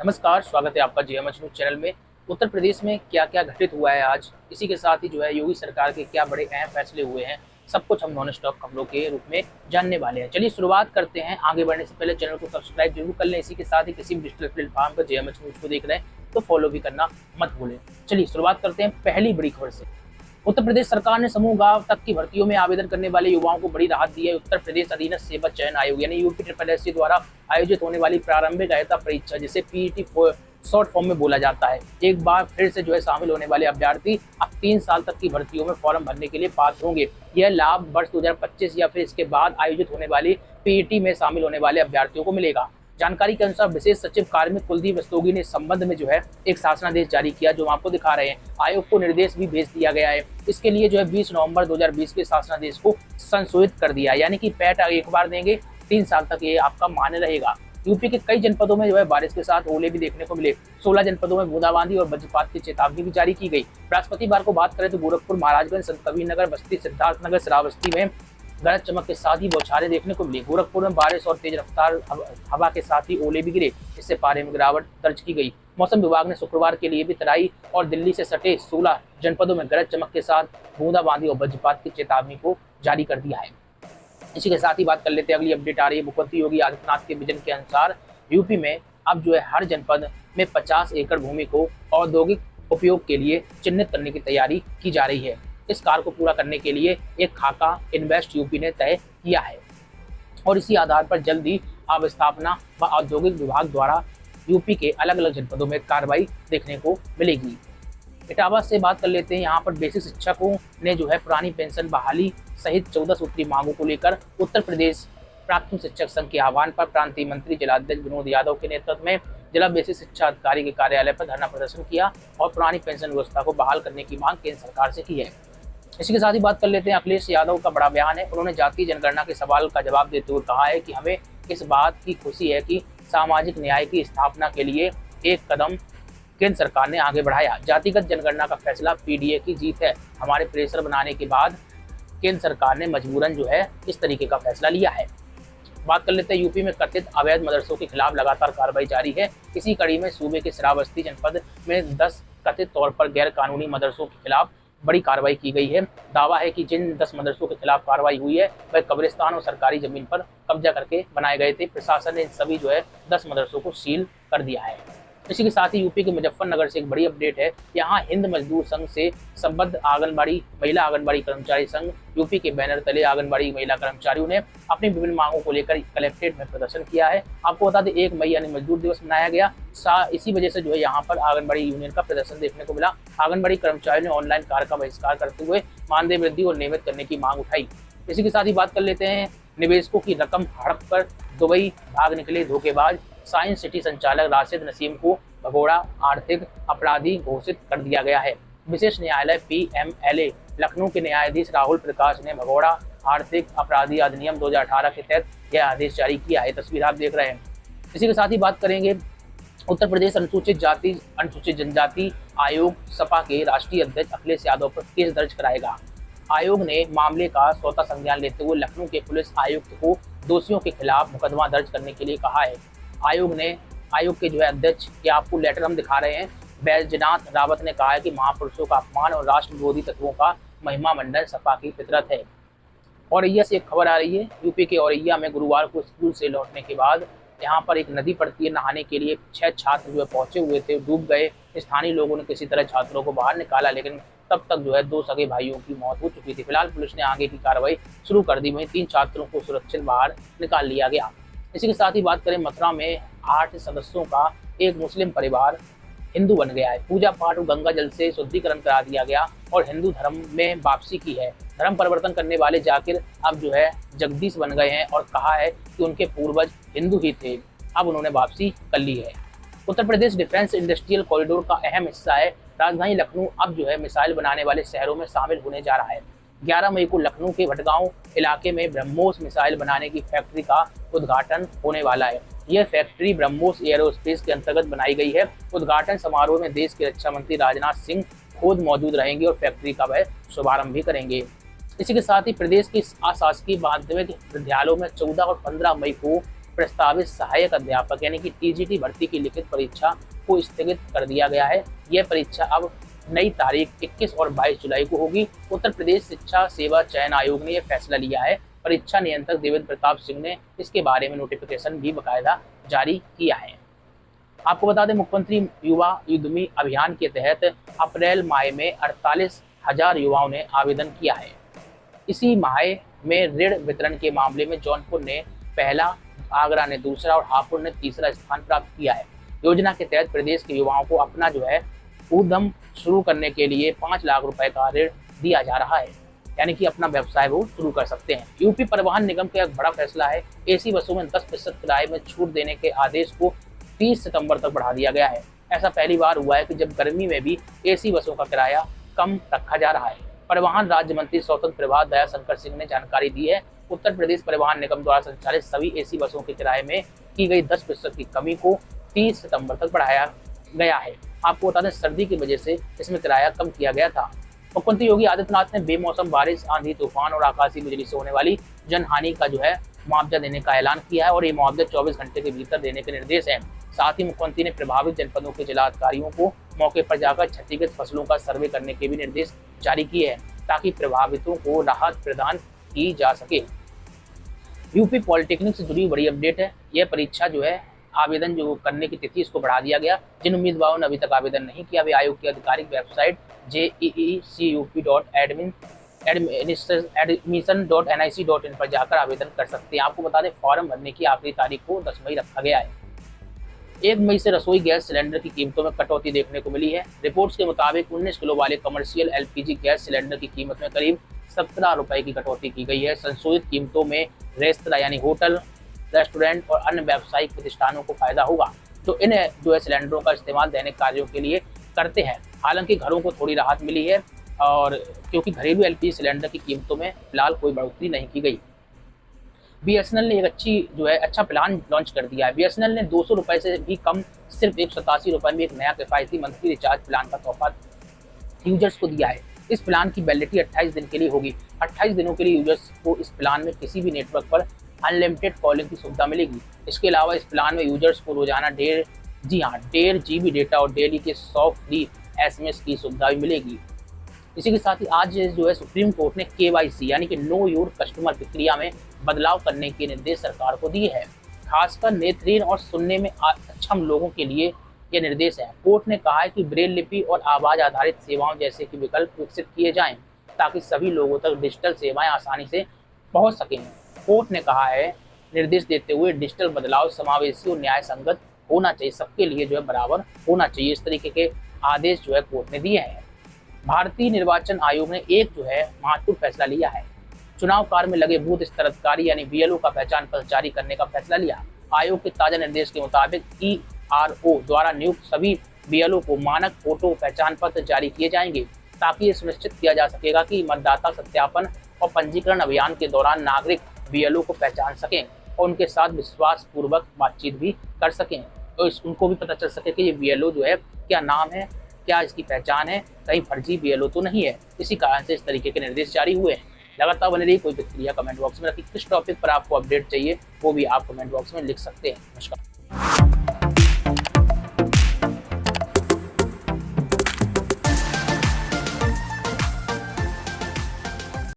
नमस्कार, स्वागत है आपका जीएमएच न्यूज चैनल में। उत्तर प्रदेश में क्या क्या घटित हुआ है आज, इसी के साथ ही योगी सरकार के क्या बड़े अहम फैसले हुए हैं, सब कुछ हम नॉन स्टॉप खबरों के रूप में जानने वाले हैं। चलिए शुरुआत करते हैं। आगे बढ़ने से पहले चैनल को सब्सक्राइब जरूर कर लें। इसी के साथ ही किसी भी डिजिटल प्लेटफॉर्म पर जीएमएच न्यूज को देख रहे हैं तो फॉलो भी करना मत भूलें। चलिए शुरुआत करते हैं पहली बड़ी खबर से। उत्तर प्रदेश सरकार ने समूह गांव तक की भर्तियों में आवेदन करने वाले युवाओं को बड़ी राहत दी है। उत्तर प्रदेश अधीनस्थ सेवा चयन आयोग यानी यूपी द्वारा आयोजित होने वाली प्रारंभिक अहर्ता परीक्षा, जिसे पीईटी शॉर्ट फॉर्म में बोला जाता है, एक बार फिर से शामिल होने वाले अभ्यर्थी अब 3 साल तक की भर्तियों में फॉर्म भरने के लिए पात्र होंगे। यह लाभ वर्ष 2025 या फिर इसके बाद आयोजित होने वाली पीईटी में शामिल होने वाले अभ्यर्थियों को मिलेगा। जानकारी के अनुसार विशेष सचिव कार्मिक कुलदीप रस्तोगी ने इस संबंध में एक शासनादेश जारी किया, जो हम आपको दिखा रहे हैं। आयोग को निर्देश भी भेज दिया गया है। इसके लिए 20 नवंबर 2020 के शासनादेश को संशोधित कर दिया, यानी कि पैट एक बार देंगे, 3 साल तक ये आपका मान्य रहेगा। यूपी के कई जनपदों में बारिश के साथ ओले भी देखने को मिले। 16 जनपदों में बूंदाबांदी और वज्रपात की चेतावनी भी जारी की गई। बृहस्पतिवार को बात करें तो गोरखपुर, महाराजगंज, संत कबीरनगर, बस्ती, सिद्धार्थनगर, श्रावस्ती में गरज चमक के साथ ही बौछारें देखने को मिली। गोरखपुर में बारिश और तेज रफ्तार हवा के साथ ही ओले भी गिरे, इससे पारे में गिरावट दर्ज की गई। मौसम विभाग ने शुक्रवार के लिए भी तराई और दिल्ली से सटे 16 जनपदों में गरज चमक के साथ बूंदाबांदी और वज्रपात की चेतावनी को जारी कर दिया है। इसी के साथ ही बात कर लेते हैं, अगली अपडेट आ रही है। मुख्यमंत्री योगी आदित्यनाथ के विजन के अनुसार यूपी में अब हर जनपद में 50 एकड़ भूमि को औद्योगिक उपयोग के लिए चिन्हित करने की तैयारी की जा रही है। इस कार्य को पूरा करने के लिए एक खाका इन्वेस्ट यूपी ने तय किया है और इसी आधार पर जल्द ही अवस्थापना व औद्योगिक विभाग द्वारा यूपी के अलग अलग जनपदों में कार्रवाई देखने को मिलेगी। इटावा से बात कर लेते हैं। यहाँ पर बेसिक शिक्षकों ने पुरानी पेंशन बहाली सहित 14 सूत्री मांगों को लेकर उत्तर प्रदेश प्राथमिक शिक्षक संघ के आह्वान पर प्रांतीय मंत्री जिलाध्यक्ष विनोद यादव के नेतृत्व में जिला बेसिक शिक्षा अधिकारी के कार्यालय पर धरना प्रदर्शन किया और पुरानी पेंशन व्यवस्था को बहाल करने की मांग केंद्र सरकार से की है। इसी के साथ ही बात कर लेते हैं, अखिलेश यादव का बड़ा बयान है। उन्होंने जातीय जनगणना के सवाल का जवाब देते हुए कहा है कि हमें इस बात की खुशी है कि सामाजिक न्याय की स्थापना के लिए एक कदम केंद्र सरकार ने आगे बढ़ाया। जातिगत जनगणना का फैसला पीडीए की जीत है। हमारे प्रेशर बनाने के बाद केंद्र सरकार ने मजबूरन इस तरीके का फैसला लिया है। बात कर लेते हैं, यूपी में कथित अवैध मदरसों के खिलाफ लगातार कार्रवाई जारी है। इसी कड़ी में सूबे के श्रावस्ती जनपद में 10 कथित तौर पर गैर कानूनी मदरसों के खिलाफ बड़ी कार्रवाई की गई है। दावा है कि जिन 10 मदरसों के खिलाफ कार्रवाई हुई है वह कब्रिस्तान और सरकारी जमीन पर कब्जा करके बनाए गए थे। प्रशासन ने इन सभी 10 मदरसों को सील कर दिया है। इसी के साथ ही यूपी के मुजफ्फरनगर से एक बड़ी अपडेट है। यहाँ हिंद मजदूर संघ से संबद्ध आंगनबाड़ी महिला आंगनबाड़ी कर्मचारी संघ यूपी के बैनर तले आंगनबाड़ी महिला कर्मचारियों ने अपनी विभिन्न मांगों को लेकर कलेक्ट्रेट में प्रदर्शन किया है। आपको बता दें 1 मई यानी मजदूर दिवस मनाया गया। इसी वजह से यहाँ पर आंगनबाड़ी यूनियन का प्रदर्शन देखने को मिला। आंगनबाड़ी कर्मचारियों ने ऑनलाइन कार्य का बहिष्कार करते हुए मानदेय वृद्धि और नियमित करने की मांग उठाई। इसी के साथ ही बात कर लेते हैं, निवेशकों की रकम हड़प कर दुबई भाग निकले धोखेबाज। साइंस सिटी संचालक राशिद नसीम को भगोड़ा आर्थिक अपराधी घोषित कर दिया गया है। विशेष न्यायालय पीएमएलए लखनऊ के न्यायाधीश राहुल प्रकाश ने भगोड़ा आर्थिक अपराधी अधिनियम 2018 के तहत यह आदेश जारी किया है। तस्वीर आप देख रहे हैं। इसी के साथ ही बात करेंगे, उत्तर प्रदेश अनुसूचित जाति अनुसूचित जनजाति आयोग सपा के राष्ट्रीय अध्यक्ष अखिलेश यादव पर केस दर्ज कराएगा। आयोग ने मामले का स्वतः संज्ञान लेते हुए लखनऊ के पुलिस आयुक्त को दोषियों के खिलाफ मुकदमा दर्ज करने के लिए कहा है। आयोग के अध्यक्ष, या आपको लेटर हम दिखा रहे हैं, बैजनाथ रावत ने कहा है कि महापुरुषों का अपमान और राष्ट्र विरोधी तत्वों का महिमा मंडल सपा की फितरत है। औरैया से एक खबर आ रही है। यूपी के औरैया में गुरुवार को स्कूल से लौटने के बाद यहाँ पर एक नदी पड़ती है, नहाने के लिए 6 छात्र पहुंचे हुए थे, डूब गए। स्थानीय लोगों ने किसी तरह छात्रों को बाहर निकाला, लेकिन तब तक 2 सगे भाइयों की मौत हो चुकी थी। फिलहाल पुलिस ने आगे की कार्रवाई शुरू कर दी। वहीं 3 छात्रों को सुरक्षित बाहर निकाल लिया गया। इसी के साथ ही बात करें, मथुरा में 8 सदस्यों का एक मुस्लिम परिवार हिंदू बन गया है। पूजा पाठ और गंगा जल से शुद्धिकरण करा दिया गया और हिंदू धर्म में वापसी की है। धर्म परिवर्तन करने वाले जाकिर अब जगदीश बन गए हैं और कहा है कि उनके पूर्वज हिंदू ही थे, अब उन्होंने वापसी कर ली है। Uttar Pradesh defence industrial corridor का अहम हिस्सा है। राजधानी लखनऊ अब मिसाइल बनाने वाले शहरों में शामिल होने जा रहा है। 11 मई को लखनऊ के भटगांव इलाके में ब्रह्मोस मिसाइल बनाने की फैक्ट्री का उद्घाटन होने वाला है। यह फैक्ट्री ब्रह्मोस एयरोस्पेस के अंतर्गत बनाई गई है। उद्घाटन समारोह में देश के रक्षा मंत्री राजनाथ सिंह खुद मौजूद रहेंगे और फैक्ट्री का शुभारंभ भी करेंगे। इसी के साथ ही प्रदेश की अशासकीय माध्यमिक विद्यालयों में 14 और 15 मई को प्रस्तावित सहायक अध्यापक यानी कि टीजीटी भर्ती की लिखित परीक्षा को स्थगित कर दिया गया है। यह परीक्षा अब नई तारीख 21 और 22 जुलाई को होगी। उत्तर प्रदेश शिक्षा सेवा चयन आयोग ने यह फैसला लिया है। परीक्षा नियंत्रक देवेंद्र प्रताप सिंह ने इसके बारे में नोटिफिकेशन भी बाकायदा जारी किया है। आपको बता दें, मुख्यमंत्री युवा उद्यमी अभियान के तहत अप्रैल माह में 48,000 युवाओं ने आवेदन किया है। इसी माह में ऋण वितरण के मामले में जौनपुर ने पहला, आगरा ने दूसरा और हापुड़ ने तीसरा स्थान प्राप्त किया है। योजना के तहत प्रदेश के युवाओं को अपना उद्यम शुरू करने के लिए 5 लाख रुपए का ऋण दिया जा रहा है, यानी कि अपना व्यवसाय वो शुरू कर सकते हैं। यूपी परिवहन निगम का एक बड़ा फैसला है। एसी बसों में 10% किराए में छूट देने के आदेश को 30 सितंबर तक बढ़ा दिया गया है। ऐसा पहली बार हुआ है कि जब गर्मी में भी एसी बसों का किराया कम रखा जा रहा है। परिवहन राज्य मंत्री स्वतंत्र प्रभार दयाशंकर सिंह ने जानकारी दी है। उत्तर प्रदेश परिवहन निगम द्वारा संचालित सभी एसी बसों के किराए में की गई 10% की कमी को 30 सितंबर तक बढ़ाया गया है। आपको बता दें, सर्दी की वजह से इसमें किराया कम किया गया था। मुख्यमंत्री योगी आदित्यनाथ ने बेमौसम बारिश, आंधी, तूफान और आकाशीय बिजली से होने वाली जनहानि का मुआवजा देने का ऐलान किया है और ये मुआवजा 24 घंटे के भीतर देने के निर्देश हैं। साथ ही मुख्यमंत्री ने प्रभावित जनपदों के जिलाधिकारियों को मौके पर जाकर क्षतिग्रस्त फसलों का सर्वे करने के भी निर्देश जारी किए हैं, ताकि प्रभावितों को राहत प्रदान की जा सके। यूपी पॉलिटेक्निक से जुड़ी बड़ी अपडेट है। यह परीक्षा आवेदन करने की तिथि इसको बढ़ा दिया गया। जिन उम्मीदवारों ने अभी तक आवेदन नहीं किया वे आयोग की आधिकारिक वेबसाइट jeecup.admission.nic.in पर जाकर आवेदन कर सकते हैं। आपको बता दें, फॉर्म भरने की आखिरी तारीख को 10 मई रखा गया है। 1 मई से रसोई गैस सिलेंडर की कीमतों में कटौती देखने को मिली है। रिपोर्ट्स के मुताबिक 19 किलो वाले कमर्शियल एलपीजी गैस सिलेंडर की कीमत में करीब 17 रुपए की कटौती की गई है। संशोधित कीमतों में रेस्तरां यानी होटल, रेस्टोरेंट और अन्य व्यावसायिक प्रतिष्ठानों को फायदा होगा, जो इन सिलेंडरों का इस्तेमाल दैनिक कार्यों के लिए करते हैं। हालांकि घरों को थोड़ी राहत मिली है और क्योंकि घरेलू एलपीजी सिलेंडर की कीमतों में फिलहाल कोई बढ़ोतरी नहीं की गई। बीएसएनएल ने एक अच्छा प्लान लॉन्च कर दिया है। बीएसएनएल ने 200 रुपए से भी कम सिर्फ 187 रुपए में एक नया किफायती मंथली रिचार्ज प्लान का तोहफा यूजर्स को दिया है। इस प्लान की वैलिडिटी 28 दिन के लिए होगी। 28 दिनों के लिए यूजर्स को इस प्लान में किसी भी नेटवर्क पर अनलिमिटेड कॉलिंग की सुविधा मिलेगी। इसके अलावा इस प्लान में यूजर्स को रोजाना 1.5 GB डेटा और डेली के 100 फ्री SMS की सुविधा भी मिलेगी। इसी के साथ ही आज सुप्रीम कोर्ट ने KYC यानी कि नो योर कस्टमर प्रक्रिया में बदलाव करने के निर्देश सरकार को दिए हैं। खासकर नेत्रहीन और सुनने में अक्षम लोगों के लिए ये निर्देश है। कोर्ट ने कहा है कि ब्रेल लिपि और आवाज आधारित सेवाओं जैसे कि विकल्प विकसित किए जाएं, ताकि सभी लोगों तक डिजिटल सेवाएं आसानी से पहुंच सकें। कोर्ट ने कहा है, निर्देश देते हुए, डिजिटल बदलाव समावेशी और न्याय संगत होना चाहिए, सबके लिए बराबर होना चाहिए। इस तरीके के आदेश कोर्ट ने दिए हैं। भारतीय निर्वाचन आयोग ने एक महत्वपूर्ण फैसला लिया है। चुनाव कार्य में लगे बूथ स्तर अधिकारी यानी BLO का पहचान पत्र जारी करने का फैसला लिया। आयोग के ताजा निर्देश के मुताबिक ERO द्वारा नियुक्त सभी BLO को मानक फोटो पहचान पत्र जारी किए जाएंगे, ताकि ये सुनिश्चित किया जा सकेगा कि मतदाता सत्यापन और पंजीकरण अभियान के दौरान नागरिक BLO को पहचान सकें और उनके साथ विश्वास पूर्वक बातचीत भी कर सकें और उनको भी पता चल सके कि ये BLO क्या नाम है, क्या इसकी पहचान है, कहीं फर्जी BLO तो नहीं है। इसी कारण से इस तरीके के निर्देश जारी हुए हैं। लगातार बने रहिए। कोई प्रतिक्रिया कमेंट बॉक्स में रखिए। किस टॉपिक पर आपको अपडेट चाहिए वो भी आप कमेंट बॉक्स में लिख सकते हैं। नमस्कार।